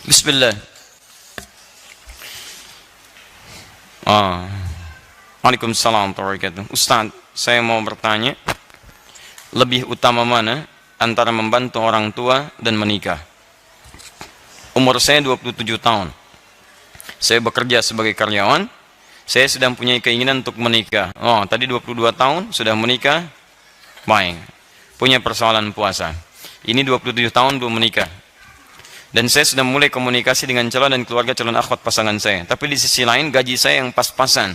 Bismillah. Waalaikumsalam warahmatullahi wabarakatuh. Ustaz, saya mau bertanya, lebih utama mana antara membantu orang tua dan menikah? Umur saya 27 tahun. Saya bekerja sebagai karyawan. Saya sedang punya keinginan untuk menikah. Tadi 22 tahun sudah menikah. Baik. Punya persoalan puasa. Ini 27 tahun belum menikah. Dan saya sudah mulai komunikasi dengan calon dan keluarga calon akhwat pasangan saya. Tapi di sisi lain gaji saya yang pas-pasan.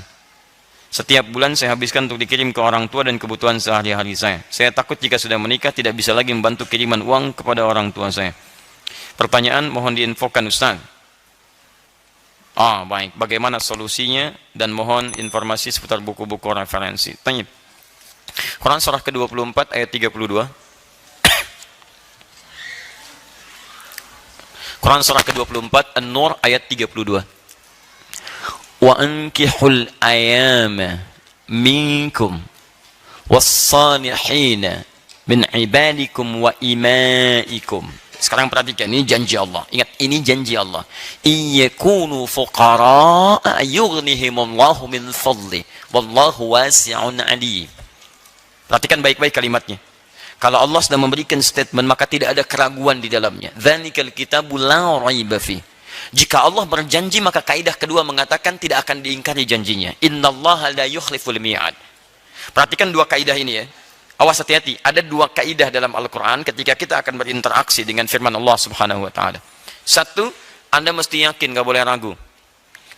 Setiap bulan saya habiskan untuk dikirim ke orang tua dan kebutuhan sehari-hari saya. Saya takut jika sudah menikah tidak bisa lagi membantu kiriman uang kepada orang tua saya. Pertanyaan mohon diinfokan Ustaz. Baik. Bagaimana solusinya dan mohon informasi seputar buku-buku referensi. Tanya. Quran surah ke-24 ayat 32. Quran surah ke-24 An-Nur ayat 32. Wa ankihul ayama minkum was-salihina min ibadikum wa imaikum. Sekarang perhatikan, ini janji Allah. Ingat, ini janji Allah. Iyakunu fuqara'a yughnihimullahu min fadli wallahu wasi'un alim. Perhatikan baik-baik kalimatnya. Kalau Allah sudah memberikan statement, maka tidak ada keraguan di dalamnya. Dzalikal kitabu la raiba fi. Jika Allah berjanji, maka kaidah kedua mengatakan tidak akan diingkari janjinya. Innallaha la yukhliful mi'ad. Perhatikan dua kaidah ini ya. Awas, hati-hati. Ada dua kaidah dalam Al-Quran ketika kita akan berinteraksi dengan firman Allah Subhanahu wa Ta'ala. Satu, Anda mesti yakin, gak boleh ragu.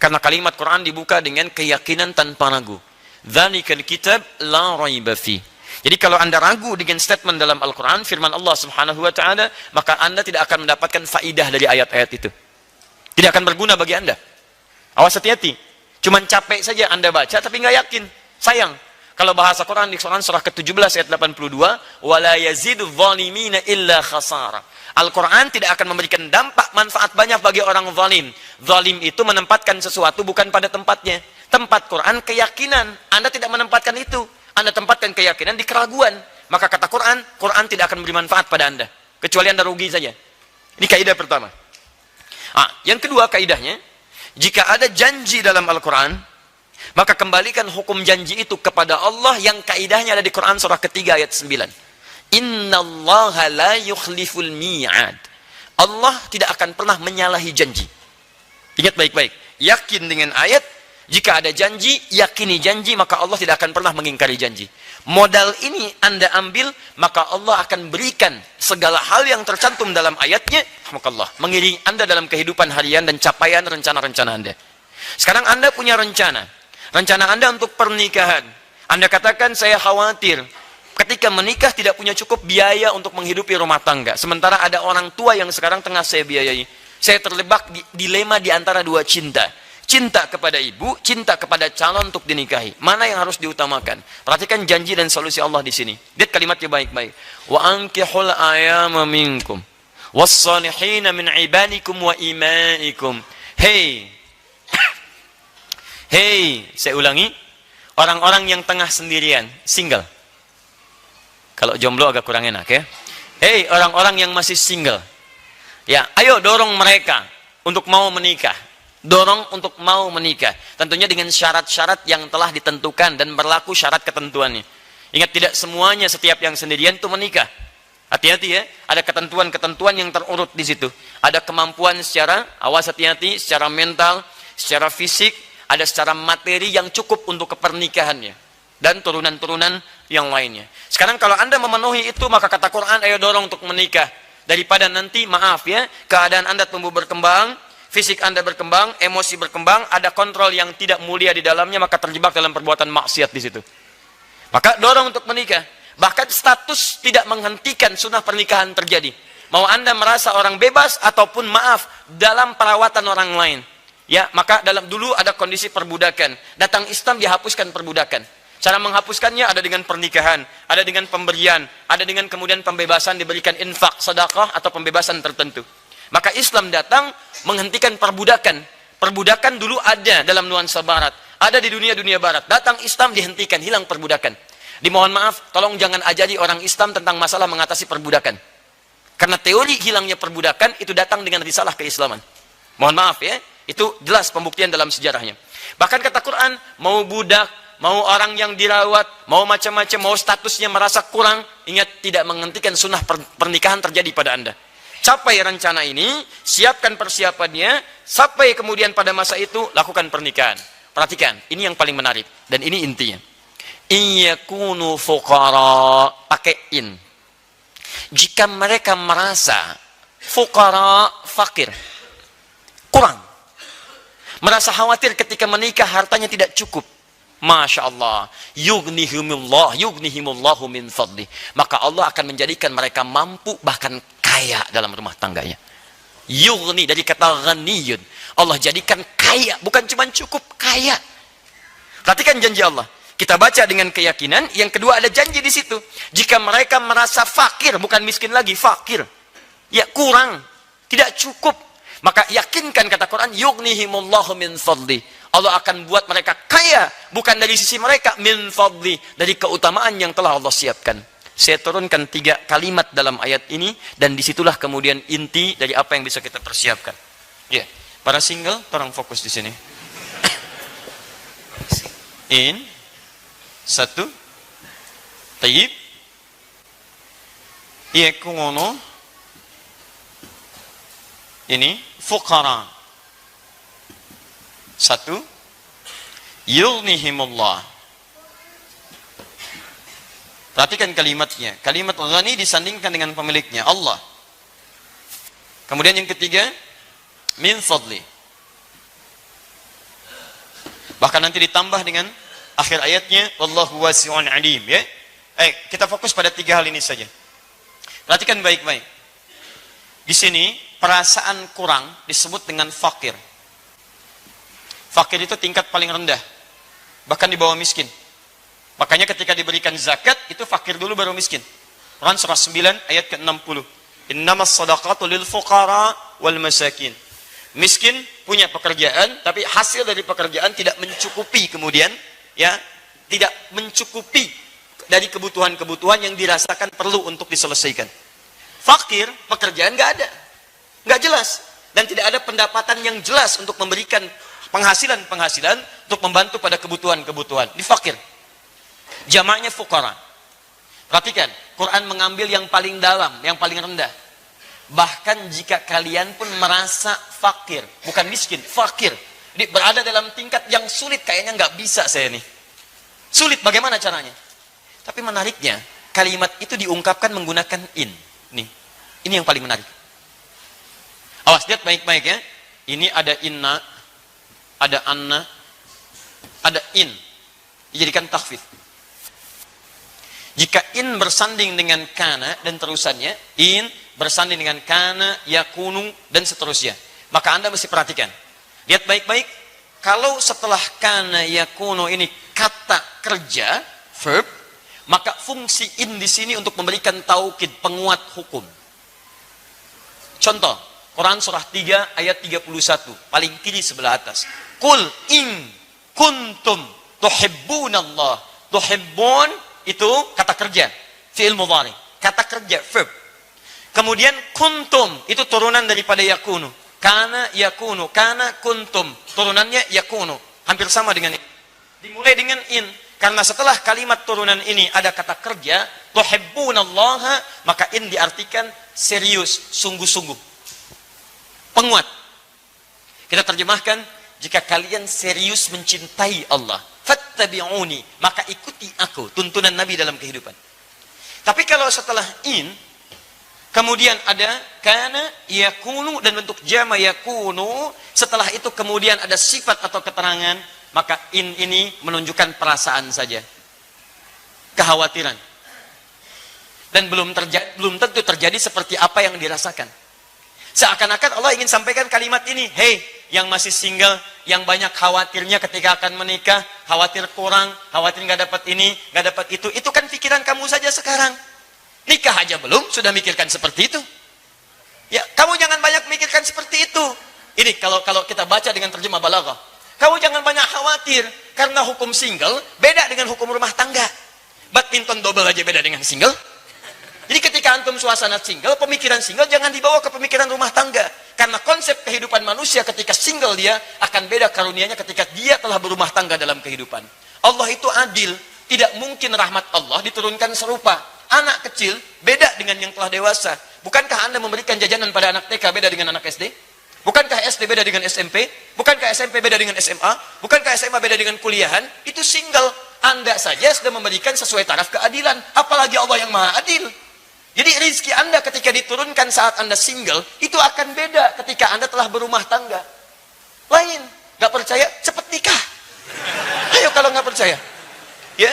Karena kalimat Quran dibuka dengan keyakinan tanpa ragu. Dzalikal kitab la raiba fi. Jadi kalau Anda ragu dengan statement dalam Al-Quran, firman Allah Subhanahu wa Ta'ala, maka Anda tidak akan mendapatkan faidah dari ayat-ayat itu. Tidak akan berguna bagi Anda. Awas, hati-hati. Cuman capek saja Anda baca tapi nggak yakin. Sayang. Kalau bahasa Quran di Quran surah ke-17 ayat 82, wala yazidu zalimina illa khasara. Al-Quran tidak akan memberikan dampak manfaat banyak bagi orang zalim. Zalim itu menempatkan sesuatu bukan pada tempatnya. Tempat Quran keyakinan. Anda tidak menempatkan itu. Anda tempatkan keyakinan di keraguan. Maka kata Quran, Quran tidak akan memberi manfaat pada Anda. Kecuali Anda rugi saja. Ini kaidah pertama. Yang kedua kaidahnya, jika ada janji dalam Al-Quran, maka kembalikan hukum janji itu kepada Allah yang kaidahnya ada di Quran surah ketiga ayat 9. Innallaha la yukhliful mi'ad. Allah tidak akan pernah menyalahi janji. Ingat baik-baik. Yakin dengan ayat, jika ada janji, yakini janji, maka Allah tidak akan pernah mengingkari janji. Modal ini Anda ambil, maka Allah akan berikan segala hal yang tercantum dalam ayatnya, mengiringi Anda dalam kehidupan harian dan capaian rencana-rencana Anda. Sekarang Anda punya rencana Anda untuk pernikahan. Anda katakan, saya khawatir ketika menikah tidak punya cukup biaya untuk menghidupi rumah tangga. Sementara ada orang tua yang sekarang tengah saya biayai. Saya terlibat di dilema di antara dua cinta. Cinta kepada ibu, cinta kepada calon untuk dinikahi. Mana yang harus diutamakan? Perhatikan janji dan solusi Allah di sini. Lihat kalimatnya baik-baik. Wa ankihul ayama minkum was-salihina min ibadikum wa imaikum. Hei, saya ulangi, orang-orang yang tengah sendirian, single. Kalau jomblo agak kurang enak ya. Hei, orang-orang yang masih single. Ya, ayo dorong mereka untuk mau menikah. Dorong untuk mau menikah. Tentunya dengan syarat-syarat yang telah ditentukan dan berlaku syarat ketentuannya. Ingat, tidak semuanya setiap yang sendirian itu menikah. Hati-hati ya, ada ketentuan-ketentuan yang terurut di situ. Ada kemampuan secara, awas hati-hati, secara mental, secara fisik, ada secara materi yang cukup untuk kepernikahannya. Dan turunan-turunan yang lainnya. Sekarang kalau Anda memenuhi itu, maka kata Quran, ayo dorong untuk menikah. Daripada nanti, maaf ya, keadaan Anda tumbuh berkembang, fisik Anda berkembang, emosi berkembang, ada kontrol yang tidak mulia di dalamnya, maka terjebak dalam perbuatan maksiat di situ. Maka dorong untuk menikah. Bahkan status tidak menghentikan sunnah pernikahan terjadi. Mau Anda merasa orang bebas ataupun maaf dalam perawatan orang lain. Ya, maka dulu ada kondisi perbudakan. Datang Islam dihapuskan perbudakan. Cara menghapuskannya ada dengan pernikahan, ada dengan pemberian, ada dengan kemudian pembebasan diberikan infak, sedekah atau pembebasan tertentu. Maka Islam datang menghentikan perbudakan. Perbudakan dulu ada dalam nuansa barat, ada di dunia barat. Datang Islam dihentikan, hilang perbudakan. Dimohon maaf, tolong jangan ajari orang Islam tentang masalah mengatasi perbudakan. Karena teori hilangnya perbudakan itu datang dengan risalah keislaman. Mohon maaf ya, itu jelas pembuktian dalam sejarahnya. Bahkan kata Quran, mau budak, mau orang yang dirawat, mau macam-macam, mau statusnya merasa kurang, ingat tidak menghentikan sunnah pernikahan terjadi pada Anda. Capai rencana ini, siapkan persiapannya, sampai kemudian pada masa itu lakukan pernikahan. Perhatikan, ini yang paling menarik dan ini intinya. Iyakunu fuqara, pakai in. Jika mereka merasa fuqara, fakir, kurang, merasa khawatir ketika menikah hartanya tidak cukup, Masya Allah, yughnihimullahu min fadli, maka Allah akan menjadikan mereka mampu bahkan kaya dalam rumah tangganya. Yughni dari kata ghaniyun, Allah jadikan kaya, bukan cuma cukup, kaya. Perhatikan janji Allah. Kita baca dengan keyakinan. Yang kedua ada janji di situ. Jika mereka merasa fakir, bukan miskin lagi, fakir, ya kurang, tidak cukup, maka yakinkan kata Quran, yughnihimullahu min fadli, Allah akan buat mereka kaya, bukan dari sisi mereka, min fadli, dari keutamaan yang telah Allah siapkan. Saya turunkan 3 kalimat dalam ayat ini, dan disitulah kemudian inti dari apa yang bisa kita persiapkan. Ya, para single, tolong fokus di sini. In 1 tayyib yakunu, ini fuqara. 1 yughnihimullah. Perhatikan kalimatnya. Kalimat ghani disandingkan dengan pemiliknya, Allah. Kemudian yang ketiga, min fadli. Bahkan nanti ditambah dengan akhir ayatnya, wallahu wasi'un alim, ya. Kita fokus pada 3 hal ini saja. Perhatikan baik-baik. Di sini perasaan kurang disebut dengan fakir. Fakir itu tingkat paling rendah, bahkan di bawah miskin. Makanya ketika diberikan zakat, itu fakir dulu baru miskin. Quran surah 9 ayat ke-60. Innamas sadaqatu lil fuqara wal masakin. Miskin punya pekerjaan, tapi hasil dari pekerjaan tidak mencukupi kemudian, ya, tidak mencukupi dari kebutuhan-kebutuhan yang dirasakan perlu untuk diselesaikan. Fakir, pekerjaan nggak ada, nggak jelas, dan tidak ada pendapatan yang jelas untuk memberikan penghasilan untuk membantu pada kebutuhan-kebutuhan. Di fakir. Jamaknya fuqara. Perhatikan, Quran mengambil yang paling dalam, yang paling rendah. Bahkan jika kalian pun merasa fakir, bukan miskin, fakir, jadi berada dalam tingkat yang sulit, kayaknya nggak bisa saya nih. Sulit, bagaimana caranya? Tapi menariknya, kalimat itu diungkapkan menggunakan in. Nih, ini yang paling menarik. Awas, lihat baik-baik ya. Ini ada inna, ada anna, ada in. Dijadikan takhfif. Jika in bersanding dengan kana dan terusannya, in bersanding dengan kana, yakunu, dan seterusnya, maka Anda mesti perhatikan. Lihat baik-baik, kalau setelah kana, yakunu ini kata kerja, verb, maka fungsi in di sini untuk memberikan taukid, penguat hukum. Contoh, Quran surah 3 ayat 31, paling kiri sebelah atas. Qul in kuntum tuhibbunallah. Tuhibbun itu kata kerja, fi'il mudhari, kata kerja, verb. Kemudian kuntum itu turunan daripada yakunu. Kana yakunu, kana kuntum, turunannya yakunu, hampir sama dengan ini. Dimulai dengan in, karena setelah kalimat turunan ini ada kata kerja, tuhibbunallaha, maka in diartikan serius, sungguh-sungguh, penguat. Kita terjemahkan, jika kalian serius mencintai Allah, fattabi'uni, maka ikuti aku, tuntunan Nabi dalam kehidupan. Tapi kalau setelah in, kemudian ada kana, yakunu, dan bentuk jama yakunu, setelah itu kemudian ada sifat atau keterangan, maka in ini menunjukkan perasaan saja, kekhawatiran, dan belum tentu terjadi seperti apa yang dirasakan. Seakan-akan Allah ingin sampaikan kalimat ini, hei yang masih single, yang banyak khawatirnya ketika akan menikah, khawatir kurang, khawatir nggak dapat ini, nggak dapat itu kan pikiran kamu saja sekarang. Nikah aja belum, sudah mikirkan seperti itu. Ya, kamu jangan banyak mikirkan seperti itu. Ini kalau kita baca dengan terjemah balaghah. Kamu jangan banyak khawatir, karena hukum single beda dengan hukum rumah tangga. Badminton double aja beda dengan single. Jadi ketika antum suasana single, pemikiran single jangan dibawa ke pemikiran rumah tangga. Karena konsep kehidupan manusia ketika single dia akan beda karunianya ketika dia telah berumah tangga dalam kehidupan. Allah itu adil. Tidak mungkin rahmat Allah diturunkan serupa. Anak kecil beda dengan yang telah dewasa. Bukankah Anda memberikan jajanan pada anak TK beda dengan anak SD? Bukankah SD beda dengan SMP? Bukankah SMP beda dengan SMA? Bukankah SMA beda dengan kuliahan? Itu single. Anda saja sudah memberikan sesuai taraf keadilan. Apalagi Allah yang maha adil. Jadi rezeki Anda ketika diturunkan saat Anda single, itu akan beda ketika Anda telah berumah tangga. Lain. Gak percaya? Cepet nikah. Ayo kalau gak percaya. Ya,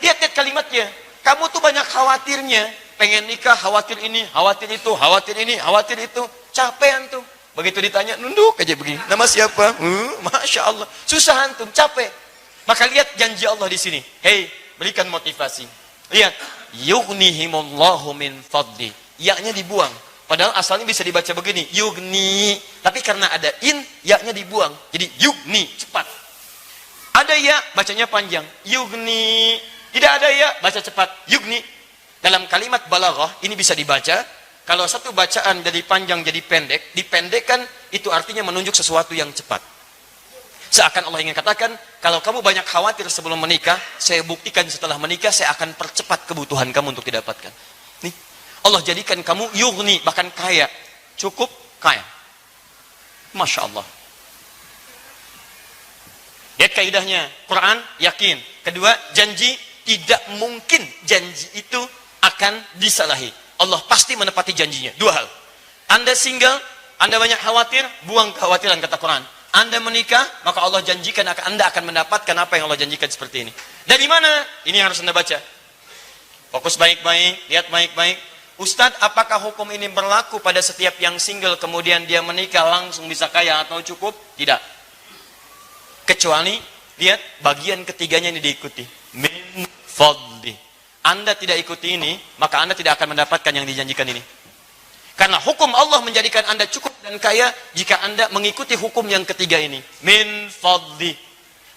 lihat kalimatnya. Kamu tuh banyak khawatirnya. Pengen nikah, khawatir ini, khawatir itu, khawatir ini, khawatir itu. Capek antum. Begitu ditanya, nunduk aja begini. Nama siapa? Masya Allah. Susah antum, capek. Maka lihat janji Allah di sini. Hei, berikan motivasi. Lihat. Yughnihimullahu min fadli. Ya-nya dibuang. Padahal asalnya bisa dibaca begini. Yugni. Tapi karena ada in, ya-nya dibuang. Jadi yugni, cepat. Ada ya, bacanya panjang. Yugni. Tidak ada ya, baca cepat. Yugni. Dalam kalimat balaghah, ini bisa dibaca. Kalau satu bacaan dari panjang jadi pendek, dipendekkan, itu artinya menunjuk sesuatu yang cepat. Seakan Allah ingin katakan, kalau kamu banyak khawatir sebelum menikah, saya buktikan setelah menikah, saya akan percepat kebutuhan kamu untuk didapatkan. Nih, Allah jadikan kamu yugni, bahkan kaya. Cukup kaya. Masya Allah. Lihat kaidahnya, Quran yakin. Kedua, janji tidak mungkin janji itu akan disalahi. Allah pasti menepati janjinya. Dua hal. Anda single, Anda banyak khawatir, buang kekhawatiran kata Quran. Anda menikah, maka Allah janjikan Anda akan mendapatkan apa yang Allah janjikan seperti ini. Dari mana? Ini harus Anda baca. Fokus baik-baik, lihat baik-baik. Ustadz, apakah hukum ini berlaku pada setiap yang single kemudian dia menikah langsung bisa kaya atau cukup? Tidak. Kecuali, lihat, bagian ketiganya ini diikuti. Min fadli. Anda tidak ikuti ini, maka Anda tidak akan mendapatkan yang dijanjikan ini. Karena hukum Allah menjadikan Anda cukup dan kaya, jika Anda mengikuti hukum yang ketiga ini. Min fadli.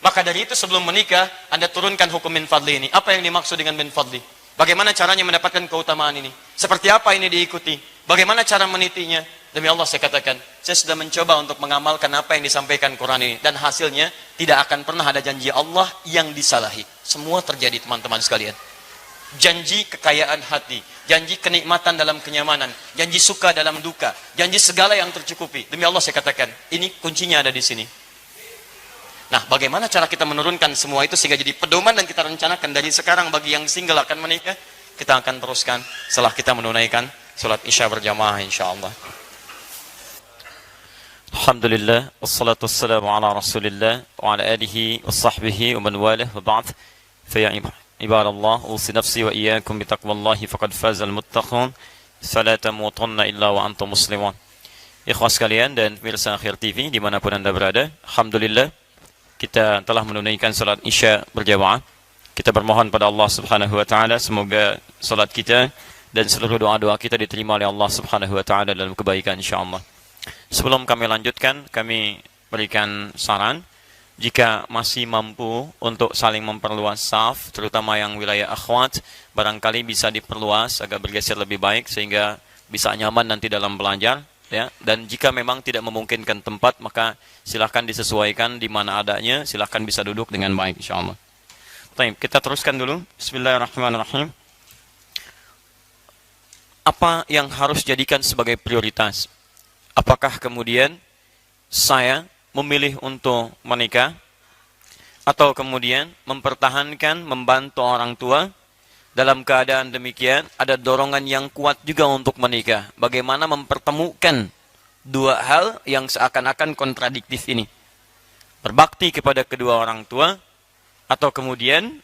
Maka dari itu sebelum menikah, Anda turunkan hukum min fadli ini. Apa yang dimaksud dengan min fadli? Bagaimana caranya mendapatkan keutamaan ini? Seperti apa ini diikuti? Bagaimana cara menitinya? Demi Allah saya katakan, saya sudah mencoba untuk mengamalkan apa yang disampaikan Quran ini. Dan hasilnya, tidak akan pernah ada janji Allah yang disalahi. Semua terjadi teman-teman sekalian. Janji kekayaan hati, janji kenikmatan dalam kenyamanan, janji suka dalam duka, janji segala yang tercukupi. Demi Allah saya katakan, ini kuncinya ada di sini. Nah, bagaimana cara kita menurunkan semua itu sehingga jadi pedoman dan kita rencanakan dari sekarang bagi yang single akan menikah, kita akan teruskan setelah kita menunaikan salat Isya berjamaah insyaallah. Alhamdulillah, wassalatu wassalamu ala rasulillah wa ala alihi wa sahbihi wa man walah wa ba'd. Fa ya ibadallah, usi nafsi wa iyyakum bi taqwallahi faqad fazal muttaqun. Fala tamutunna illa wa antum muslimun. Ikhwas sekalian dan pemirsa Akhir TV dimanapun Anda berada, alhamdulillah kita telah menunaikan salat Isya berjamaah. Kita bermohon pada Allah Subhanahu wa taala semoga salat kita dan seluruh doa-doa kita diterima oleh Allah Subhanahu wa taala dalam kebaikan insyaallah. Sebelum kami lanjutkan, kami berikan saran jika masih mampu untuk saling memperluas saf, terutama yang wilayah akhwat, barangkali bisa diperluas agak bergeser lebih baik sehingga bisa nyaman nanti dalam belajar, ya. Dan jika memang tidak memungkinkan tempat, maka silahkan disesuaikan di mana adanya, silahkan bisa duduk dengan baik insyaallah. Baik, kita teruskan dulu. Bismillahirrahmanirrahim. Apa yang harus jadikan sebagai prioritas? Apakah kemudian saya memilih untuk menikah atau kemudian mempertahankan membantu orang tua? Dalam keadaan demikian ada dorongan yang kuat juga untuk menikah. Bagaimana mempertemukan dua hal yang seakan-akan kontradiktif ini? Berbakti kepada kedua orang tua atau kemudian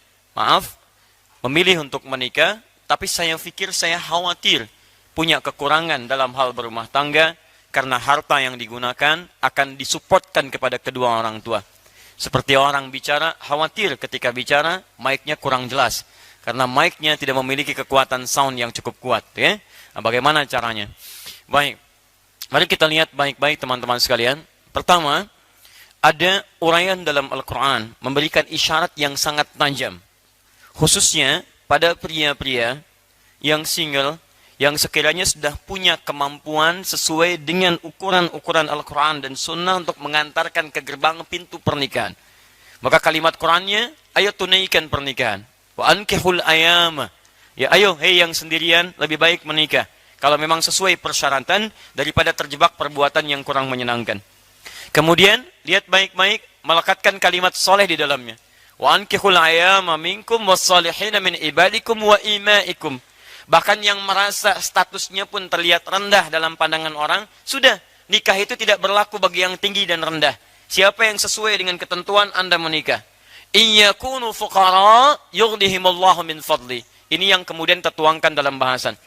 memilih untuk menikah, tapi saya pikir saya khawatir punya kekurangan dalam hal berumah tangga karena harta yang digunakan akan disupportkan kepada kedua orang tua. Seperti orang bicara, khawatir ketika bicara, mic-nya kurang jelas. Karena mic-nya tidak memiliki kekuatan sound yang cukup kuat. Ya? Nah, bagaimana caranya? Baik, mari kita lihat baik-baik teman-teman sekalian. Pertama, ada uraian dalam Al-Quran memberikan isyarat yang sangat tajam. Khususnya pada pria-pria yang single, yang sekiranya sudah punya kemampuan sesuai dengan ukuran-ukuran Al-Quran dan Sunnah untuk mengantarkan ke gerbang pintu pernikahan. Maka kalimat Qurannya, ayo tunaikan pernikahan. Wa ankihul ayama. Ya ayo, hei yang sendirian, lebih baik menikah. Kalau memang sesuai persyaratan, daripada terjebak perbuatan yang kurang menyenangkan. Kemudian, lihat baik-baik, melekatkan kalimat soleh di dalamnya. Wa ankihul ayama minkum wassalihina min ibadikum wa imaikum. Bahkan yang merasa statusnya pun terlihat rendah dalam pandangan orang, sudah, nikah itu tidak berlaku bagi yang tinggi dan rendah. Siapa yang sesuai dengan ketentuan Anda menikah. Iyakunu fuqara yughnihimullahu min fadli. Ini yang kemudian tertuangkan dalam bahasan.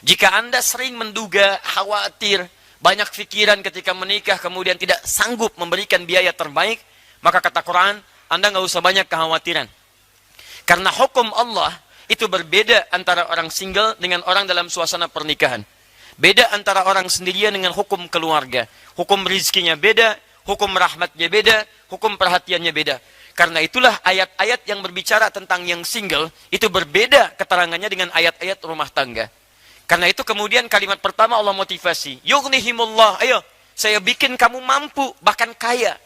Jika Anda sering menduga, khawatir, banyak pikiran ketika menikah, kemudian tidak sanggup memberikan biaya terbaik, maka kata Quran, Anda nggak usah banyak kekhawatiran. Karena hukum Allah itu berbeda antara orang single dengan orang dalam suasana pernikahan. Beda antara orang sendirian dengan hukum keluarga. Hukum rizkinya beda, hukum rahmatnya beda, hukum perhatiannya beda. Karena itulah ayat-ayat yang berbicara tentang yang single itu berbeda keterangannya dengan ayat-ayat rumah tangga. Karena itu kemudian kalimat pertama Allah motivasi. Yughnihimullah, ayo saya bikin kamu mampu, bahkan kaya.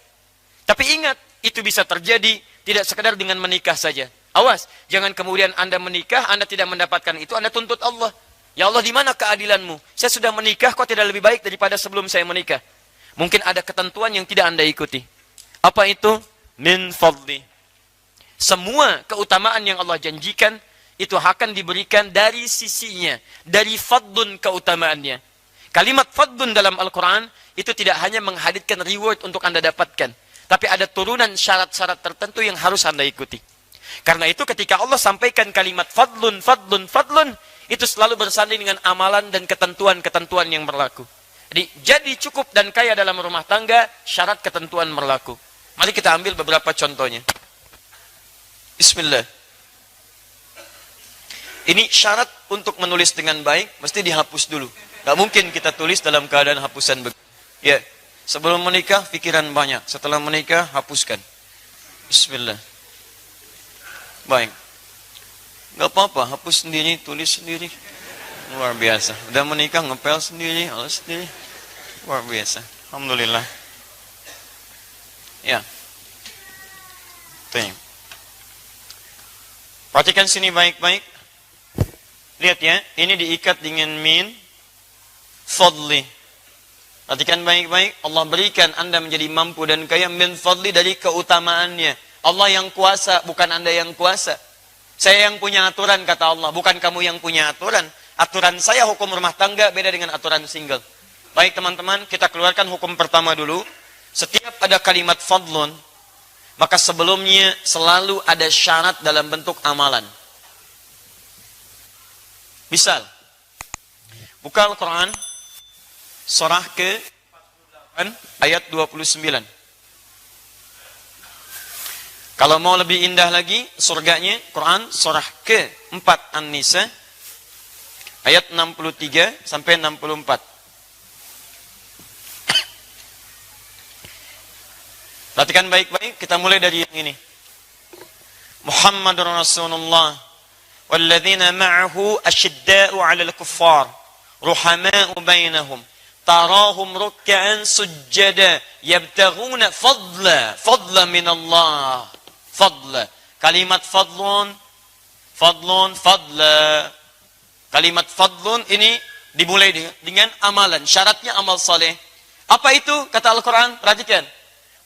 Tapi ingat, itu bisa terjadi tidak sekadar dengan menikah saja. Awas, jangan kemudian Anda menikah, Anda tidak mendapatkan itu, Anda tuntut Allah. Ya Allah, di mana keadilanmu? Saya sudah menikah, kok tidak lebih baik daripada sebelum saya menikah? Mungkin ada ketentuan yang tidak Anda ikuti. Apa itu? Min fadli. Semua keutamaan yang Allah janjikan itu akan diberikan dari sisinya, dari fadlun keutamaannya. Kalimat fadlun dalam Al-Quran itu tidak hanya menghadirkan reward untuk Anda dapatkan, tapi ada turunan syarat-syarat tertentu yang harus Anda ikuti. Karena itu ketika Allah sampaikan kalimat fadlun, fadlun, fadlun, itu selalu bersanding dengan amalan dan ketentuan-ketentuan yang berlaku. Jadi cukup dan kaya dalam rumah tangga, syarat ketentuan berlaku. Mari kita ambil beberapa contohnya. Bismillah. Ini syarat untuk menulis dengan baik, mesti dihapus dulu. Gak mungkin kita tulis dalam keadaan hapusan begitu. Ya, sebelum menikah, pikiran banyak. Setelah menikah, hapuskan. Bismillah. Baik. Gak apa-apa, hapus sendiri, tulis sendiri. Luar biasa. Udah menikah, ngepel sendiri, alas sendiri. Luar biasa. Alhamdulillah. Ya. Tuh. Perhatikan sini baik-baik. Lihat ya, ini diikat dengan min fadli. Perhatikan baik-baik, Allah berikan Anda menjadi mampu dan kaya min fadli dari keutamaannya. Allah yang kuasa, bukan Anda yang kuasa. Saya yang punya aturan, kata Allah, bukan kamu yang punya aturan. Aturan saya hukum rumah tangga beda dengan aturan single. Baik teman-teman, kita keluarkan hukum pertama dulu. Setiap ada kalimat fadlun, maka sebelumnya selalu ada syarat dalam bentuk amalan. Misal, buka Al-Quran, surah ke-48, ayat 29. Kalau mau lebih indah lagi, surganya, Quran, surah ke-4 An-Nisa, ayat 63 sampai 64. Perhatikan baik-baik, kita mulai dari yang ini. Muhammadur Rasulullah walladzina ma'ahu asyidda'u 'alal kuffar ruhama'u bainahum tarahum ruk'an sujjada yabtaghuna fadla min Allah. Fadla. Kalimat fadlun, fadla. Kalimat fadlun ini dimulai dengan amalan. Syaratnya amal saleh. Apa itu? Kata Al-Quran, perhatikan.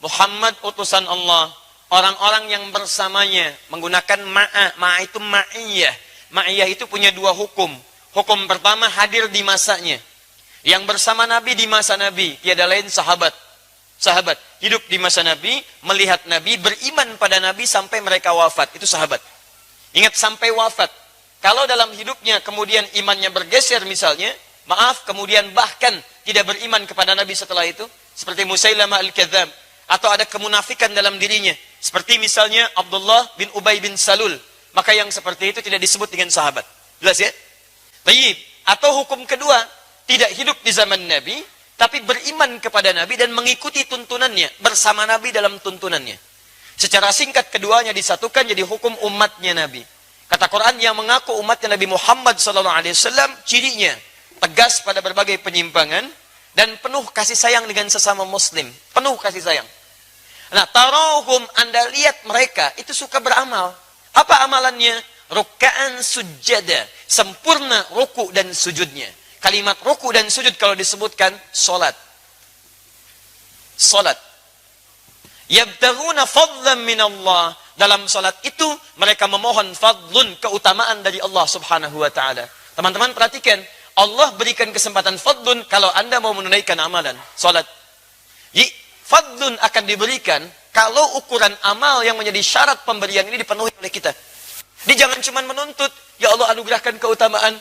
Muhammad utusan Allah, orang-orang yang bersamanya menggunakan ma'a itu ma'iyah. Ma'iyah itu punya dua hukum. Hukum pertama hadir di masanya. Yang bersama Nabi di masa Nabi, tiada lain sahabat. Sahabat hidup di masa Nabi, melihat Nabi, beriman pada Nabi sampai mereka wafat. Itu sahabat. Ingat, sampai wafat. Kalau dalam hidupnya kemudian imannya bergeser misalnya, maaf, kemudian bahkan tidak beriman kepada Nabi setelah itu, seperti Musailamah al-Kadzdzab, atau ada kemunafikan dalam dirinya, seperti misalnya Abdullah bin Ubay bin Salul, maka yang seperti itu tidak disebut dengan sahabat. Jelas ya? Tayyib. Atau hukum kedua, tidak hidup di zaman Nabi, tapi beriman kepada Nabi dan mengikuti tuntunannya, bersama Nabi dalam tuntunannya. Secara singkat keduanya disatukan jadi hukum umatnya Nabi. Kata Quran, yang mengaku umatnya Nabi Muhammad SAW, cirinya tegas pada berbagai penyimpangan dan penuh kasih sayang dengan sesama muslim. Penuh kasih sayang. Nah, tarahum, Anda lihat mereka itu suka beramal. Apa amalannya? Ruka'an sujada, sempurna ruku dan sujudnya. Kalimat ruku dan sujud kalau disebutkan salat. Salat. Yabtaghuna fadlan min Allah. Dalam salat itu mereka memohon fadlun, keutamaan dari Allah Subhanahu wa taala. Teman-teman perhatikan, Allah berikan kesempatan fadlun kalau Anda mau menunaikan amalan salat. Fadlun akan diberikan kalau ukuran amal yang menjadi syarat pemberian ini dipenuhi oleh kita. Dia jangan cuma menuntut, ya Allah anugerahkan keutamaan,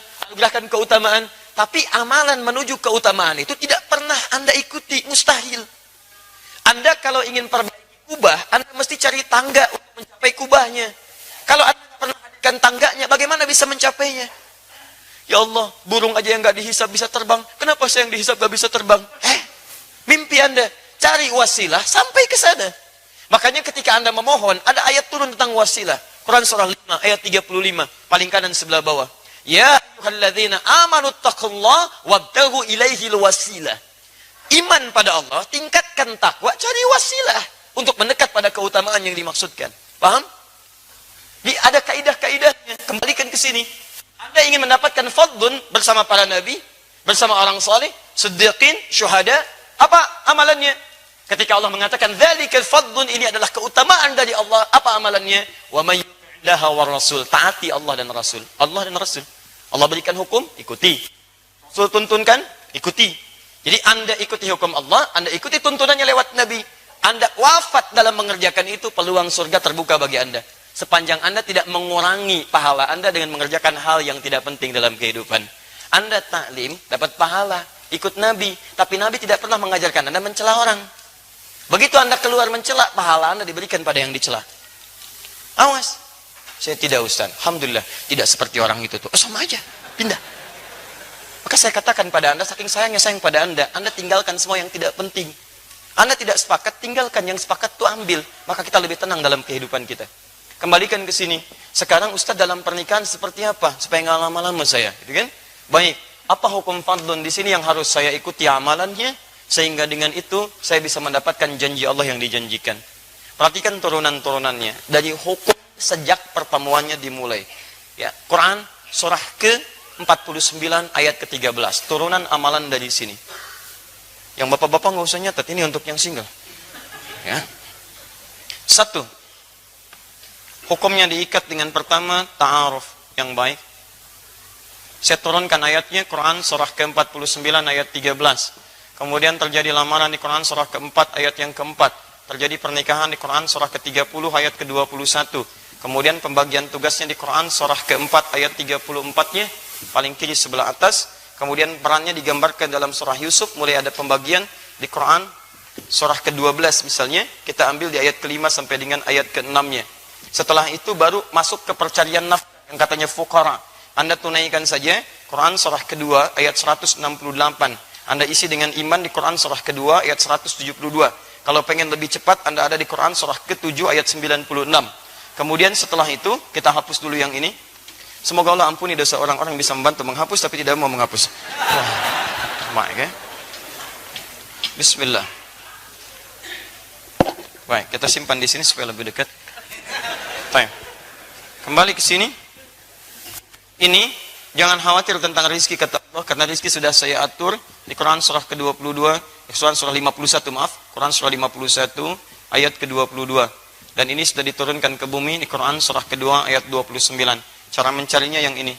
tapi amalan menuju keutamaan itu tidak pernah Anda ikuti, mustahil. Anda kalau ingin perbaiki kubah, Anda mesti cari tangga untuk mencapai kubahnya. Kalau Anda pernah hadirkan tangganya, bagaimana bisa mencapainya? Ya Allah, burung aja yang nggak dihisab bisa terbang. Kenapa saya yang dihisab nggak bisa terbang? Mimpi Anda. Cari wasilah sampai ke sana. Makanya ketika Anda memohon, ada ayat turun tentang wasilah. Quran surah 5 ayat 35, paling kanan sebelah bawah. Ya ayyuhalladzina amanu taqullaha wabtaghu ilaihil wasilah. Iman pada Allah, tingkatkan takwa, cari wasilah untuk mendekat pada keutamaan yang dimaksudkan. Paham? Ada kaidah-kaidahnya. Kembalikan ke sini. Anda ingin mendapatkan fadlun bersama para nabi, bersama orang saleh, siddiqin, syuhada, apa amalannya? Ketika Allah mengatakan dzalikal fadlun, ini adalah keutamaan dari Allah, apa amalannya? Wa may yuti'illaha war rasul, taati Allah dan Rasul. Allah dan Rasul. Allah berikan hukum, ikuti. Rasul tuntunkan, ikuti. Jadi Anda ikuti hukum Allah, Anda ikuti tuntunannya lewat Nabi. Anda wafat dalam mengerjakan itu, peluang surga terbuka bagi Anda. Sepanjang Anda tidak mengurangi pahala Anda dengan mengerjakan hal yang tidak penting dalam kehidupan. Anda taklim, dapat pahala. Ikut Nabi, tapi Nabi tidak pernah mengajarkan Anda mencela orang. Begitu Anda keluar mencela, pahala Anda diberikan pada yang dicela. Awas. Saya tidak, Ustaz. Alhamdulillah, tidak seperti orang itu tuh. Sama aja, pindah. Maka saya katakan pada Anda, saking sayangnya sayang pada Anda tinggalkan semua yang tidak penting. Anda tidak sepakat, tinggalkan yang sepakat itu ambil. Maka kita lebih tenang dalam kehidupan kita. Kembalikan ke sini. Sekarang Ustaz dalam pernikahan seperti apa? Supaya nggak lama-lama saya, gitu kan? Baik. Apa hukum fadlun di sini yang harus saya ikuti amalannya sehingga dengan itu saya bisa mendapatkan janji Allah yang dijanjikan. Perhatikan turunan-turunannya dari hukum sejak pertemuannya dimulai. Ya, Quran surah ke-49 ayat ke-13. Turunan amalan dari sini. Yang bapak-bapak nggak usah nyatet, ini untuk yang single. Ya. 1. Hukumnya diikat dengan pertama ta'aruf yang baik. Saya turunkan ayatnya Quran surah ke-49 ayat 13. Kemudian terjadi lamaran di Quran surah ke-4 ayat yang ke-4. Terjadi pernikahan di Quran surah ke-30 ayat ke-21. Kemudian pembagian tugasnya di Quran surah ke-4 ayat 34-nya paling kiri sebelah atas. Kemudian perannya digambarkan dalam surah Yusuf, mulai ada pembagian di Quran surah ke-12 misalnya, kita ambil di ayat ke-5 sampai dengan ayat ke-6-nya. Setelah itu baru masuk ke percarian nafkah yang katanya fuqara. Anda tunaikan saja Quran surah kedua ayat 168. Anda isi dengan iman di Quran surah kedua ayat 172. Kalau pengen lebih cepat, Anda ada di Quran surah ke-7 ayat 96. Kemudian setelah itu, kita hapus dulu yang ini. Semoga Allah ampuni dosa orang-orang yang bisa membantu menghapus tapi tidak mau menghapus. Baik, ya. Bismillah. Baik, kita simpan di sini supaya lebih dekat. Baik. Kembali ke sini. Ini jangan khawatir tentang rizki kata Allah, karena rizki sudah saya atur di Quran surah ke-22, Quran surah 51 maaf, Quran surah 51 ayat ke-22. Dan ini sudah diturunkan ke bumi di Quran surah kedua ayat 29. Cara mencarinya yang ini.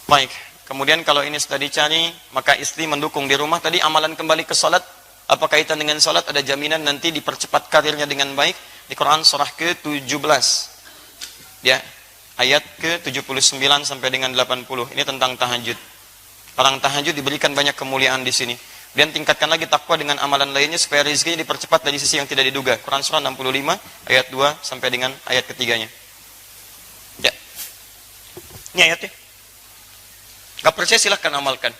Baik, kemudian kalau ini sudah dicari, maka istri mendukung di rumah. Tadi amalan kembali ke salat, apa kaitan dengan salat? Ada jaminan nanti dipercepat karirnya dengan baik di Quran surah ke-17. Ya. Ayat ke-79 sampai dengan 80. Ini tentang tahajud. Orang tahajud diberikan banyak kemuliaan di sini. Dan tingkatkan lagi takwa dengan amalan lainnya supaya rezekinya dipercepat dari sisi yang tidak diduga. Quran surah 65 ayat 2 sampai dengan ayat ketiganya. Ya. Ini ayatnya. Gak percaya silahkan amalkan.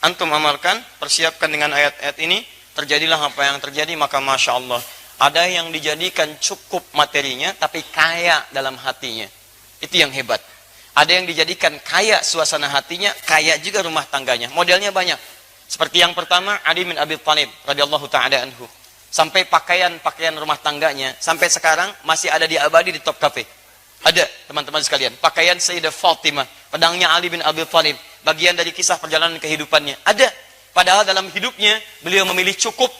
Antum amalkan, persiapkan dengan ayat-ayat ini. Terjadilah apa yang terjadi, maka Masya Allah. Ada yang dijadikan cukup materinya, tapi kaya dalam hatinya. Itu yang hebat. Ada yang dijadikan kaya suasana hatinya, kaya juga rumah tangganya. Modelnya banyak. Seperti yang pertama, Ali bin Abi Thalib radhiyallahu ta'ala anhu. Sampai pakaian rumah tangganya, sampai sekarang masih ada di abadi di Top Cafe. Ada, teman-teman sekalian. Pakaian Sayyidah Fatimah, pedangnya Ali bin Abi Thalib. Bagian dari kisah perjalanan kehidupannya. Ada. Padahal dalam hidupnya, beliau memilih cukup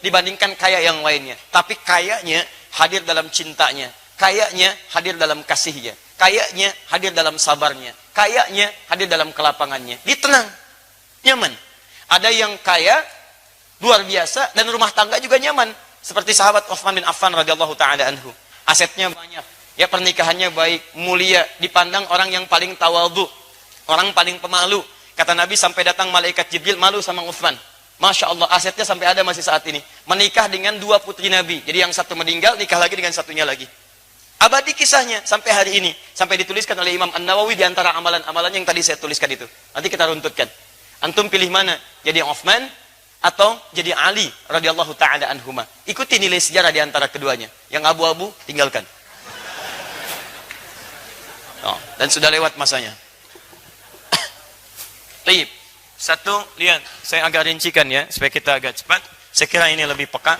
dibandingkan kaya yang lainnya. Tapi kayanya hadir dalam cintanya. Kayaknya hadir dalam kasihnya. Kayaknya hadir dalam sabarnya. Kayaknya hadir dalam kelapangannya. Dia tenang, nyaman. Ada yang kaya, luar biasa, dan rumah tangga juga nyaman. Seperti sahabat Utsman bin Affan radhiyallahu ta'ala anhu. Asetnya banyak. Ya, pernikahannya baik, mulia, dipandang orang yang paling tawadhu, orang paling pemalu. Kata Nabi sampai datang malaikat Jibril malu sama Utsman. Masya Allah, asetnya sampai ada masih saat ini. Menikah dengan 2 putri Nabi. Jadi yang satu meninggal, nikah lagi dengan satunya lagi. Abadi kisahnya sampai hari ini. Sampai dituliskan oleh Imam An-Nawawi di antara amalan-amalan yang tadi saya tuliskan itu. Nanti kita runtutkan. Antum pilih mana? Jadi Utsman atau jadi Ali radhiyallahu ta'ala anhuma. Ikuti nilai sejarah di antara keduanya. Yang abu-abu, tinggalkan. Oh, dan sudah lewat masanya. Baik. Satu, lihat. Saya agak rincikan ya, supaya kita agak cepat. Saya kira ini lebih peka.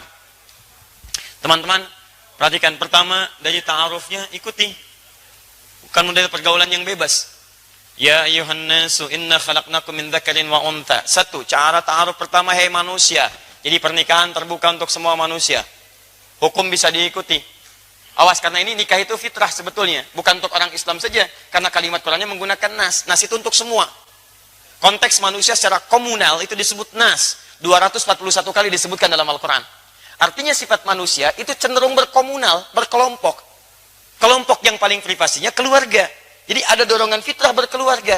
Teman-teman, perhatikan pertama dari ta'arufnya, ikuti. Bukan model pergaulan yang bebas. Ya ayuhan nasu inna khalaqnakum min dzakarin wa untha. Satu, cara ta'aruf pertama, hai manusia. Jadi pernikahan terbuka untuk semua manusia. Hukum bisa diikuti. Awas, karena ini nikah itu fitrah sebetulnya. Bukan untuk orang Islam saja. Karena kalimat Qurannya menggunakan nas. Nas itu untuk semua. Konteks manusia secara komunal itu disebut nas. 241 kali disebutkan dalam Al-Quran. Artinya sifat manusia itu cenderung berkomunal, berkelompok. Kelompok yang paling privasinya keluarga. Jadi ada dorongan fitrah berkeluarga.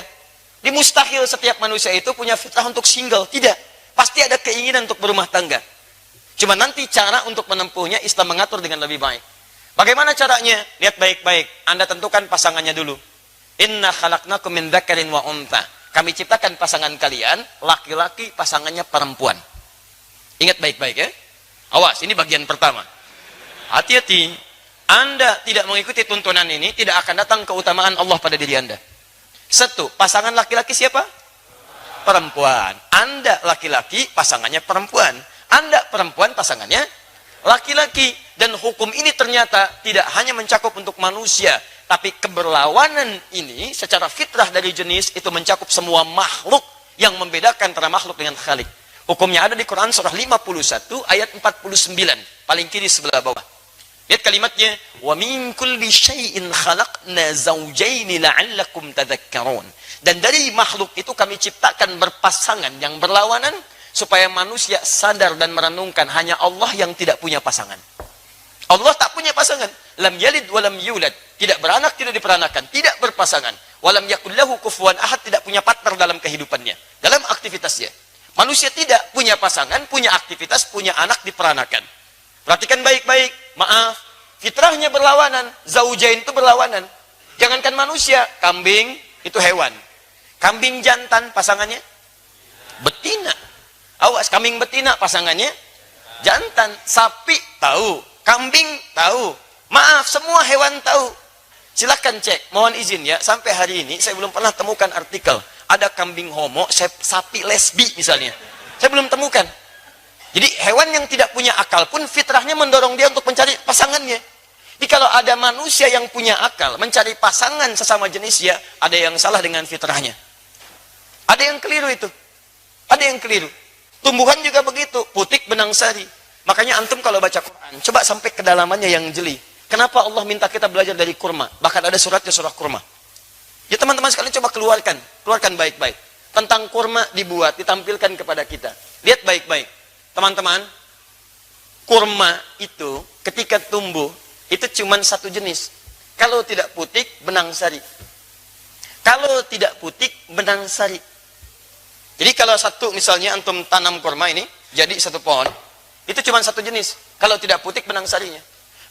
Di mustahil setiap manusia itu punya fitrah untuk single. Tidak. Pasti ada keinginan untuk berumah tangga. Cuma nanti cara untuk menempuhnya Islam mengatur dengan lebih baik. Bagaimana caranya? Lihat baik-baik. Anda tentukan pasangannya dulu. Inna khalaqnakum min dzakarin wa untha. Kami ciptakan pasangan kalian, laki-laki, pasangannya perempuan. Ingat baik-baik ya. Awas, ini bagian pertama. Hati-hati. Anda tidak mengikuti tuntunan ini, tidak akan datang keutamaan Allah pada diri Anda. Satu, pasangan laki-laki siapa? Perempuan. Anda laki-laki, pasangannya perempuan. Anda perempuan, pasangannya laki-laki. Dan hukum ini ternyata tidak hanya mencakup untuk manusia, tapi keberlawanan ini secara fitrah dari jenis itu mencakup semua makhluk yang membedakan antara makhluk dengan khalik. Hukumnya ada di Quran surah 51 ayat 49, paling kiri sebelah bawah. Lihat kalimatnya, wa min kulli syai'in khalaqna zawjaini la'allakum tadhakkarun. Dan dari makhluk itu kami ciptakan berpasangan yang berlawanan supaya manusia sadar dan merenungkan hanya Allah yang tidak punya pasangan. Allah tak punya pasangan. Lam yalid wa lam yulad. Tidak beranak, tidak diperanakan. Tidak berpasangan. Walam yakul lahu kufuwan ahad. Tidak punya partner dalam kehidupannya. Dalam aktivitasnya. Manusia tidak punya pasangan, punya aktivitas, punya anak diperanakan. Perhatikan baik-baik. Maaf. Fitrahnya berlawanan. Zaujain itu berlawanan. Jangankan manusia. Kambing itu hewan. Kambing jantan pasangannya betina. Awas, kambing betina pasangannya jantan. Sapi tahu. Kambing tahu. Maaf, semua hewan tahu. Silakan cek. Mohon izin ya, sampai hari ini saya belum pernah temukan artikel ada kambing homo, sapi lesbi misalnya. Saya belum temukan. Jadi hewan yang tidak punya akal pun fitrahnya mendorong dia untuk mencari pasangannya. Jadi kalau ada manusia yang punya akal mencari pasangan sesama jenisnya, ada yang salah dengan fitrahnya. Ada yang keliru itu. Ada yang keliru. Tumbuhan juga begitu, putik benang sari. Makanya antum kalau baca Quran, coba sampai kedalamannya yang jeli. Kenapa Allah minta kita belajar dari kurma? Bahkan ada suratnya surah kurma. Ya teman-teman sekalian coba keluarkan baik-baik. Tentang kurma dibuat, ditampilkan kepada kita. Lihat baik-baik. Teman-teman, kurma itu ketika tumbuh, itu cuma satu jenis. Kalau tidak putik, benang sari. Kalau tidak putik, benang sari. Jadi kalau satu misalnya antum tanam kurma ini, jadi satu pohon, itu cuma satu jenis. Kalau tidak putik, benang sarinya.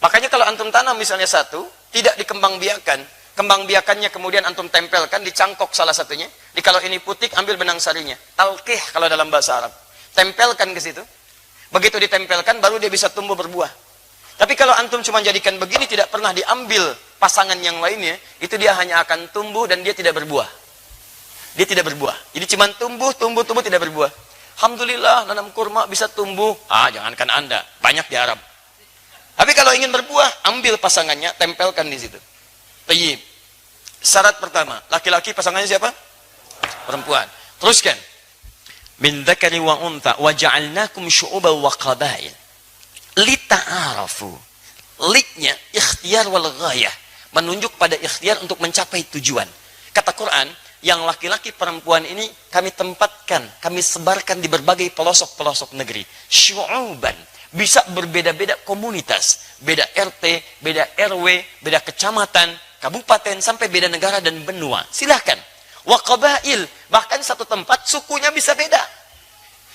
Makanya kalau antum tanam misalnya satu, tidak dikembang biakan. Kembang biakannya kemudian antum tempelkan, dicangkok salah satunya. Jadi kalau ini putik, ambil benang sarinya. Talqih kalau dalam bahasa Arab. Tempelkan ke situ. Begitu ditempelkan, baru dia bisa tumbuh berbuah. Tapi kalau antum cuma jadikan begini, tidak pernah diambil pasangan yang lainnya, itu dia hanya akan tumbuh dan dia tidak berbuah. Dia tidak berbuah. Jadi cuma tumbuh, tidak berbuah. Alhamdulillah, nanam kurma bisa tumbuh. Jangankan Anda, banyak di Arab. Tapi kalau ingin berbuah, ambil pasangannya, tempelkan di situ. Tayyib. Syarat pertama, laki-laki pasangannya siapa? Perempuan. Teruskan. Min dzakari wa untha wa ja'alnakum syu'uban wa qabail lita'arafu. Liknya ikhtiar wal ghayah, menunjuk pada ikhtiar untuk mencapai tujuan. Kata Quran, yang laki-laki perempuan ini kami tempatkan, kami sebarkan di berbagai pelosok-pelosok negeri. Syu'uban, bisa berbeda-beda komunitas, beda RT, beda RW, beda kecamatan, kabupaten, sampai beda negara dan benua. Silahkan. Wa qabail, bahkan satu tempat sukunya bisa beda.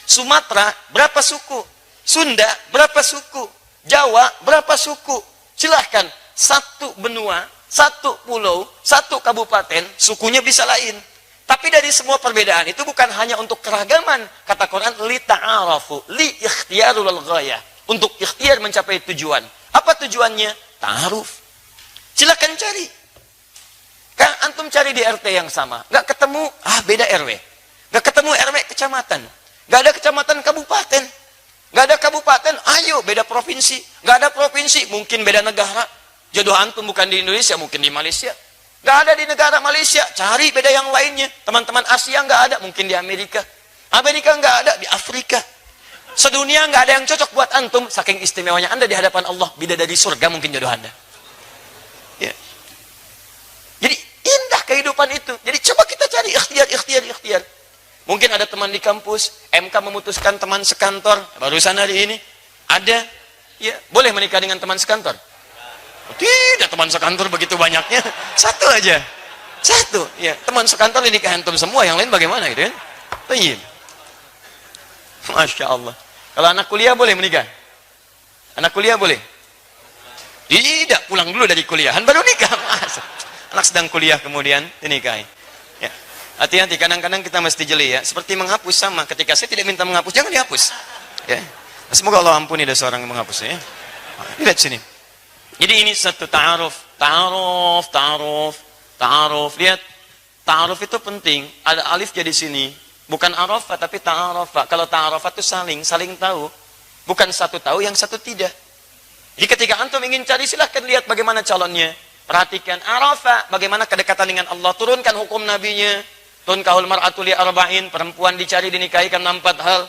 Sumatera berapa suku? Sunda berapa suku? Jawa berapa suku? Silahkan. Satu benua, satu pulau, satu kabupaten, sukunya bisa lain. Tapi dari semua perbedaan itu bukan hanya untuk keragaman. Kata Quran, li ta'arafu, li ikhtiyarul ghayah, untuk ikhtiar mencapai tujuan. Apa tujuannya? Ta'aruf. Silakan cari. Kan antum cari di RT yang sama, nggak ketemu, beda RW. Nggak ketemu RW kecamatan. Nggak ada kecamatan kabupaten. Nggak ada kabupaten, ayo beda provinsi. Nggak ada provinsi, mungkin beda negara. Jodoh antum bukan di Indonesia, mungkin di Malaysia. Nggak ada di negara Malaysia, cari beda yang lainnya. Teman-teman Asia nggak ada, mungkin di Amerika. Amerika nggak ada, di Afrika. Sedunia nggak ada yang cocok buat antum, saking istimewanya Anda di hadapan Allah. Bidadari surga mungkin jodoh Anda. Ya. Jadi indah kehidupan itu. Jadi coba kita cari ikhtiar. Mungkin ada teman di kampus, MK memutuskan teman sekantor, barusan hari ini ada, ya boleh menikah dengan teman sekantor? Tidak, teman sekantor begitu banyaknya, satu aja, satu, ya teman sekantor dinikah antum semua, yang lain bagaimana gitu kan? Tayyib. Masya Allah. Kalau anak kuliah boleh menikah? Anak kuliah boleh? Tidak, pulang dulu dari kuliahan baru nikah. Masa? Anak sedang kuliah kemudian dinikahi. Ya. Hati-hati, kadang-kadang kita mesti jeli ya. Seperti menghapus sama. Ketika saya tidak minta menghapus, jangan dihapus. Ya. Semoga Allah ampuni ada seorang yang menghapus ya. Lihat sini. Jadi ini satu ta'aruf. Ta'aruf. Lihat. Ta'aruf itu penting. Ada alif jadi sini. Bukan arafa tapi ta'arafa. Kalau ta'arafa itu saling tahu. Bukan satu tahu, yang satu tidak. Jadi ketika antum ingin cari, silahkan lihat bagaimana calonnya. Perhatikan arafa, bagaimana kedekatan dengan Allah. Turunkan hukum nabinya. Tunkahul mar'atu li arba'in, perempuan dicari dinikahi karena 4 hal.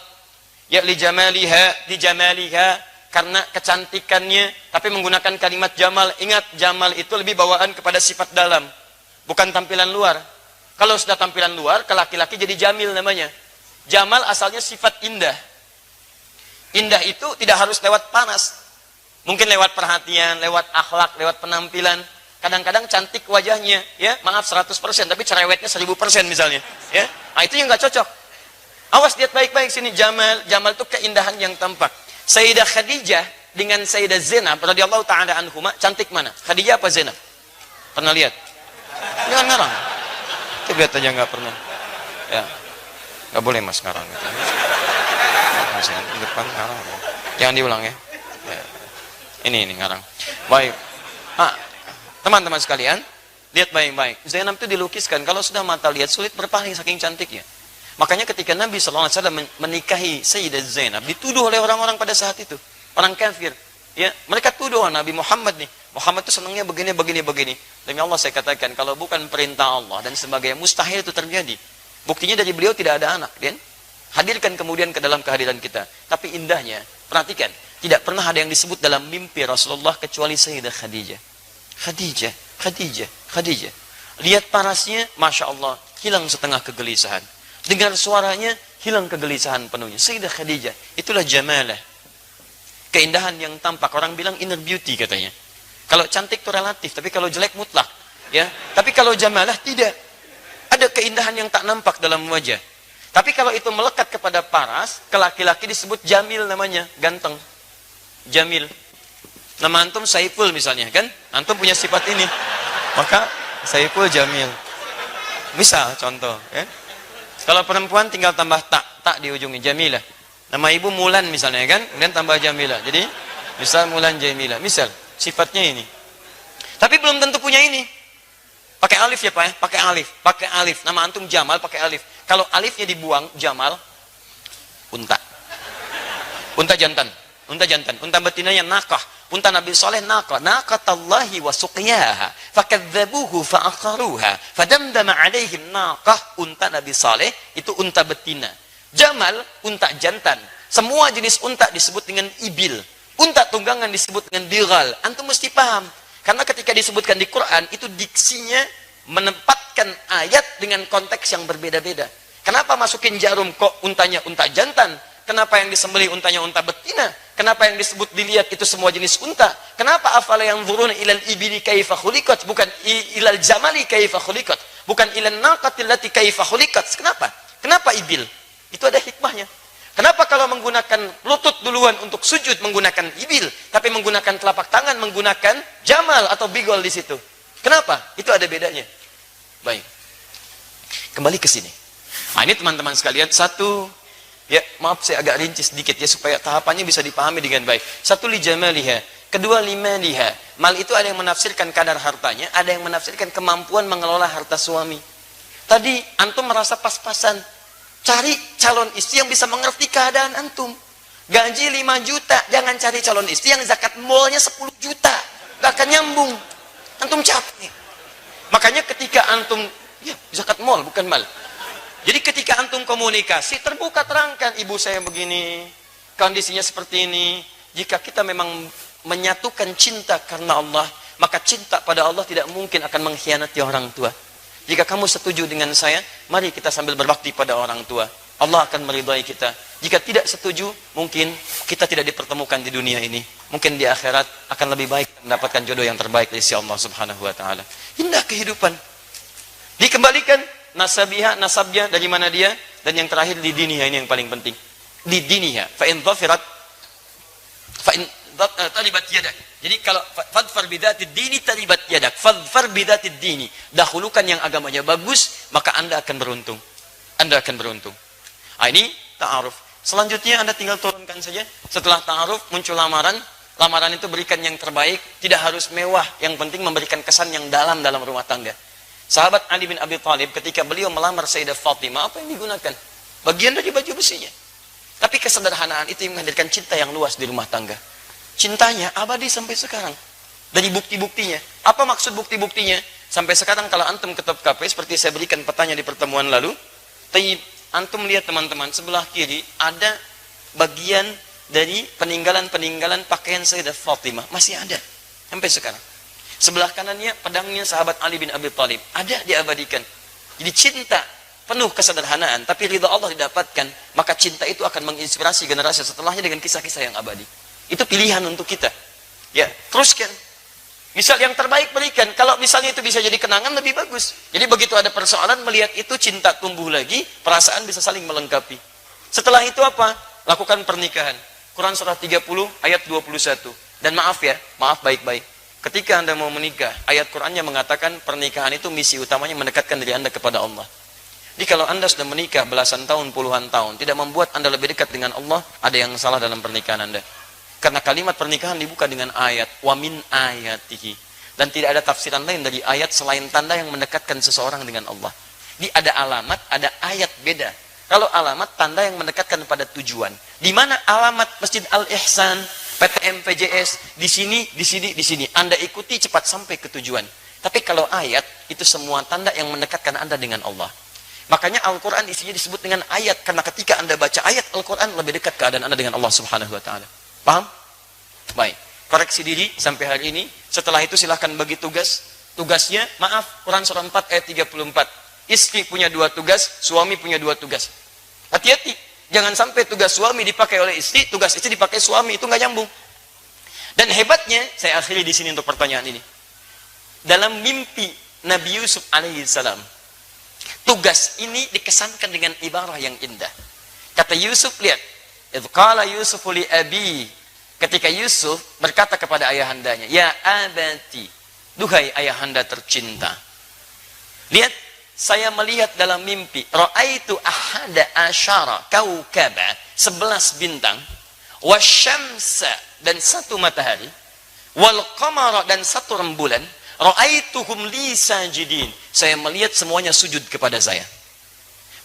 Ya li jamaliha, karena kecantikannya, tapi menggunakan kalimat jamal. Ingat, jamal itu lebih bawaan kepada sifat dalam, bukan tampilan luar. Kalau sudah tampilan luar, ke laki-laki jadi jamil namanya. Jamal asalnya sifat indah. Indah itu tidak harus lewat panas. Mungkin lewat perhatian, lewat akhlak, lewat penampilan. Kadang-kadang cantik wajahnya, ya maaf 100%, tapi cerewetnya 1000% misalnya, ya. Nah, itu yang nggak cocok. Awas, lihat baik-baik sini, jamal itu keindahan yang tampak. Sayyidah Khadijah dengan Sayyidah Zainab radhiyallahu taala anhuma, cantik mana? Khadijah apa Zainab? Pernah lihat? Jangan ngarang. Itu lihat aja nggak pernah. Ya, nggak boleh mas ngarang. Gitu. Masih di depan ngarang. Ya. Jangan diulang ya. Ya. Ini ngarang. Baik. Teman-teman sekalian, lihat baik-baik. Zainab itu dilukiskan, kalau sudah mata lihat sulit berpaling saking cantiknya. Makanya ketika Nabi SAW menikahi Sayyidah Zainab, dituduh oleh orang-orang pada saat itu, orang kafir. Ya, mereka tuduh Nabi Muhammad nih. Muhammad itu senangnya begini. Demi Allah saya katakan, kalau bukan perintah Allah dan sebagainya, mustahil itu terjadi. Buktinya dari beliau tidak ada anak, kan? Hadirkan kemudian ke dalam kehadiran kita. Tapi indahnya, perhatikan, tidak pernah ada yang disebut dalam mimpi Rasulullah kecuali Sayyidah Khadijah. Khadijah. Lihat parasnya, Masya Allah, hilang setengah kegelisahan. Dengar suaranya, hilang kegelisahan penuhnya. Sayyidah Khadijah, itulah jamalah. Keindahan yang tampak. Orang bilang inner beauty katanya. Kalau cantik itu relatif, tapi kalau jelek mutlak. Ya. Tapi kalau jamalah tidak. Ada keindahan yang tak nampak dalam wajah. Tapi kalau itu melekat kepada paras, ke laki-laki disebut jamil namanya, ganteng. Jamil. Nama antum Saiful misalnya, kan? Antum punya sifat ini. Maka Saiful Jamil. Misal contoh, ya. Kalau perempuan tinggal tambah tak di ujungnya, Jamilah. Nama ibu Mulan misalnya kan, kemudian tambah Jamila. Jadi misal Mulan Jamila, misal sifatnya ini. Tapi belum tentu punya ini. Pakai alif ya Pak ya, pakai alif. Nama antum Jamal pakai alif. Kalau alifnya dibuang Jamal, unta. Unta jantan. Unta betinanya nakah. Unta Nabi Saleh nakah. Naqatallahi wa suqiyaha. Fakadzabuhu fa'aqaruha. Fadamdama alaihim nakah. Unta Nabi Saleh itu unta betina. Jamal, unta jantan. Semua jenis unta disebut dengan ibil. Unta tunggangan disebut dengan digal. Antum mesti paham. Karena ketika disebutkan di Quran, itu diksinya menempatkan ayat dengan konteks yang berbeda-beda. Kenapa masukin jarum kok untanya unta jantan? Kenapa yang disembelih untanya unta betina? Kenapa yang disebut dilihat itu semua jenis unta? Kenapa afala yanzuruna ilal ibili kaifa khuliqat? Bukan ilal jamali kaifa khuliqat. Bukan ilal naqatil lati kaifa khuliqat. Kenapa? Kenapa ibil? Itu ada hikmahnya. Kenapa kalau menggunakan lutut duluan untuk sujud menggunakan ibil, tapi menggunakan telapak tangan menggunakan jamal atau bigol di situ? Kenapa? Itu ada bedanya. Baik. Kembali ke sini. Nah, ini teman-teman sekalian, satu, ya maaf saya agak rinci sedikit ya supaya tahapannya bisa dipahami dengan baik. Satu, li jamaliha. Kedua, limaliha. Mal itu ada yang menafsirkan kadar hartanya, ada yang menafsirkan kemampuan mengelola harta suami. Tadi antum merasa pas-pasan. Cari calon istri yang bisa mengerti keadaan antum. Gaji 5 juta, jangan cari calon istri yang zakat malnya 10 juta. Gak akan nyambung. Antum capek. Makanya ketika antum, ya zakat mal bukan mal. Jadi ketika antum komunikasi, terbuka terangkan, ibu saya begini, kondisinya seperti ini. Jika kita memang menyatukan cinta karena Allah, maka cinta pada Allah tidak mungkin akan mengkhianati orang tua. Jika kamu setuju dengan saya, mari kita sambil berbakti pada orang tua. Allah akan meridai kita. Jika tidak setuju, mungkin kita tidak dipertemukan di dunia ini. Mungkin di akhirat akan lebih baik mendapatkan jodoh yang terbaik dari Allah Subhanahu wa taala. Indah kehidupan. Dikembalikan nasabnya dari mana dia, dan yang terakhir di diniha, ini yang paling penting. Di diniha, fa in dhafirat fa in talibat yadak. Jadi kalau fadfar bidatid dini talibat yadak. Fadfar bidatid dini. Dahulukan yang agamanya bagus, maka Anda akan beruntung. Anda akan beruntung. Nah, ini ta'aruf. Selanjutnya Anda tinggal turunkan saja. Setelah ta'aruf muncul lamaran. Lamaran itu berikan yang terbaik, tidak harus mewah, yang penting memberikan kesan yang dalam rumah tangga. Sahabat Ali bin Abi Thalib ketika beliau melamar Sayyidah Fatimah, apa yang digunakan? Bagian dari baju besinya. Tapi kesederhanaan itu yang menghadirkan cinta yang luas di rumah tangga. Cintanya abadi sampai sekarang. Dari bukti-buktinya. Apa maksud bukti-buktinya? Sampai sekarang kalau antum ke top cafe, seperti saya berikan petanya di pertemuan lalu, antum lihat teman-teman, sebelah kiri ada bagian dari peninggalan-peninggalan pakaian Sayyidah Fatimah. Masih ada. Sampai sekarang. Sebelah kanannya pedangnya sahabat Ali bin Abi Thalib. Ada diabadikan. Jadi cinta penuh kesederhanaan, tapi ridha Allah didapatkan, maka cinta itu akan menginspirasi generasi setelahnya dengan kisah-kisah yang abadi. Itu pilihan untuk kita. Ya, teruskan. Misal yang terbaik berikan. Kalau misalnya itu bisa jadi kenangan, lebih bagus. Jadi begitu ada persoalan, melihat itu cinta tumbuh lagi, perasaan bisa saling melengkapi. Setelah itu apa? Lakukan pernikahan. Quran surah 30 ayat 21. Dan maaf ya, maaf baik-baik. Ketika Anda mau menikah, ayat Qurannya mengatakan pernikahan itu misi utamanya mendekatkan diri Anda kepada Allah. Jadi kalau Anda sudah menikah belasan tahun, puluhan tahun, tidak membuat Anda lebih dekat dengan Allah, ada yang salah dalam pernikahan Anda. Karena kalimat pernikahan dibuka dengan ayat wa min ayatihi, dan tidak ada tafsiran lain dari ayat selain tanda yang mendekatkan seseorang dengan Allah. Jadi ada alamat, ada ayat beda. Kalau alamat tanda yang mendekatkan pada tujuan. Di mana alamat Masjid Al-Ihsan, PTM PJS, di sini, di sini, di sini. Anda ikuti cepat sampai ke tujuan. Tapi kalau ayat itu semua tanda yang mendekatkan Anda dengan Allah. Makanya Al-Quran isinya disebut dengan ayat, karena ketika Anda baca ayat Al-Quran lebih dekat keadaan Anda dengan Allah Subhanahu wa taala. Paham? Baik. Koreksi diri sampai hari ini. Setelah itu silahkan bagi tugas. Tugasnya, maaf, Quran surah 4 ayat 34. Istri punya 2 tugas, suami punya 2 tugas. Hati-hati. Jangan sampai tugas suami dipakai oleh istri, tugas istri dipakai suami, itu nggak nyambung. Dan hebatnya, saya akhiri di sini untuk pertanyaan ini. Dalam mimpi Nabi Yusuf alaihissalam, tugas ini dikesankan dengan ibarah yang indah. Kata Yusuf, lihat. Idh qala Yusufu li abi, ketika Yusuf berkata kepada ayahandanya, ya abati, duhai ayahanda tercinta. Lihat, saya melihat dalam mimpi, ra'aitu ahada asyara kaukaba, 11 bintang, wasyamsa, dan 1 matahari, wal qamara, dan 1 rembulan, ra'aituhum li sajidin. Saya melihat semuanya sujud kepada saya.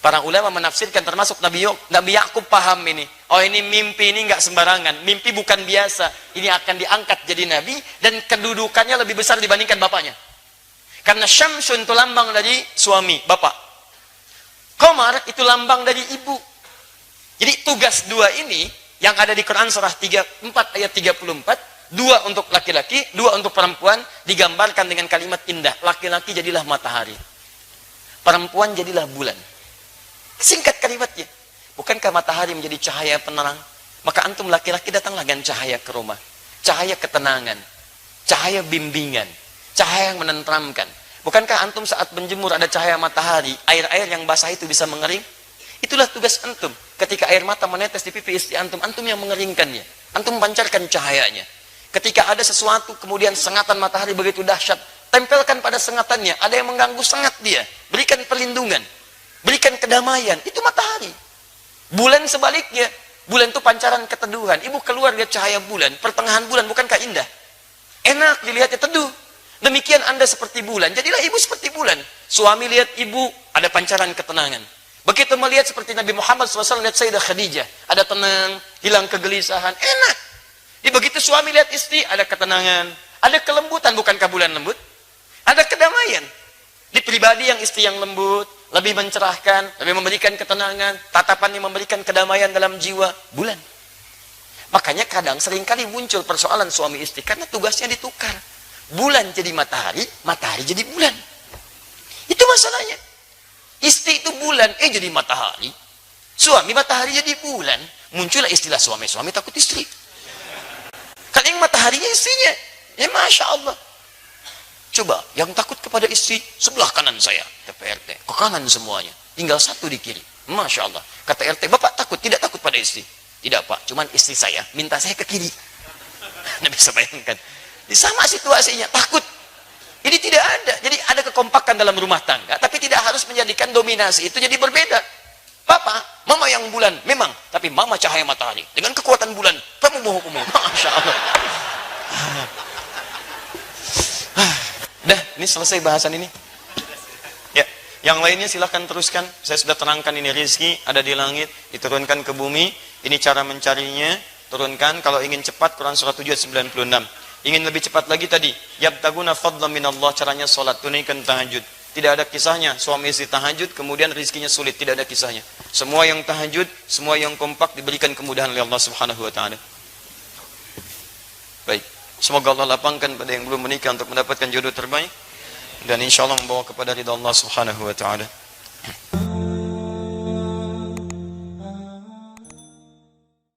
Para ulama menafsirkan, termasuk Nabi Yakub paham ini. Oh, ini mimpi, ini nggak sembarangan. Mimpi bukan biasa. Ini akan diangkat jadi nabi dan kedudukannya lebih besar dibandingkan bapaknya. Karena Syamsun itu lambang dari suami, bapak. Qamar itu lambang dari ibu. Jadi tugas 2 ini yang ada di Quran surah 4 ayat 34, 2 untuk laki-laki, 2 untuk perempuan, digambarkan dengan kalimat indah. Laki-laki jadilah matahari, perempuan jadilah bulan. Singkat kalimatnya. Bukankah matahari menjadi cahaya penerang? Maka antum laki-laki datanglah dengan cahaya ke rumah. Cahaya ketenangan, cahaya bimbingan, cahaya yang menenteramkan. Bukankah antum saat menjemur ada cahaya matahari, air-air yang basah itu bisa mengering? Itulah tugas antum. Ketika air mata menetes di pipi istri antum, antum yang mengeringkannya. Antum pancarkan cahayanya. Ketika ada sesuatu, kemudian sengatan matahari begitu dahsyat, tempelkan pada sengatannya. Ada yang mengganggu, sengat dia. Berikan perlindungan. Berikan kedamaian. Itu matahari. Bulan sebaliknya. Bulan itu pancaran keteduhan. Ibu keluar lihat cahaya bulan, pertengahan bulan, bukankah indah? Enak dilihatnya, teduh. Demikian Anda seperti bulan, jadilah ibu seperti bulan. Suami lihat ibu, ada pancaran ketenangan. Begitu melihat seperti Nabi Muhammad SAW lihat Sayyidah Khadijah, ada tenang, hilang kegelisahan, enak. Begitu suami lihat istri, ada ketenangan, ada kelembutan. Bukankah bulan lembut? Ada kedamaian. Di pribadi yang istri yang lembut, lebih mencerahkan, lebih memberikan ketenangan, tatapan yang memberikan kedamaian dalam jiwa, bulan. Makanya kadang seringkali muncul persoalan suami istri karena tugasnya ditukar. Bulan jadi matahari, matahari jadi bulan. Itu masalahnya. Istri itu bulan, jadi matahari. Suami matahari jadi bulan. Muncullah istilah suami-suami takut istri. Kan yang mataharinya istrinya. Ya Masya Allah. Coba, yang takut kepada istri, sebelah kanan saya. Kata RT, ke kanan semuanya. Tinggal 1 di kiri. Masya Allah. Kata RT, Bapak takut, tidak takut pada istri? Tidak Pak, cuman istri saya minta saya ke kiri. Anda bisa bayangkan. Sama situasinya, takut. Jadi tidak ada. Jadi ada kekompakan dalam rumah tangga, tapi tidak harus menjadikan dominasi itu jadi berbeda. Papa, mama yang bulan, memang. Tapi mama cahaya matahari. Dengan kekuatan bulan, kamu mau hukum. Masya Allah. Dah, ini selesai bahasan ini. Ya, yang lainnya silahkan teruskan. Saya sudah terangkan ini rizki ada di langit, diturunkan ke bumi. Ini cara mencarinya. Turunkan. Kalau ingin cepat, Quran surah 7 ayat 96. Ingin lebih cepat lagi tadi, yabtaguna fadlan minallah, caranya salat, tunaikan tahajud. Tidak ada kisahnya suami istri tahajud kemudian rizkinya sulit, tidak ada kisahnya. Semua yang tahajud, semua yang kompak diberikan kemudahan oleh Allah Subhanahu wa taala. Baik, semoga Allah lapangkan pada yang belum menikah untuk mendapatkan jodoh terbaik dan insyaallah membawa kepada ridha Allah Subhanahu wa taala.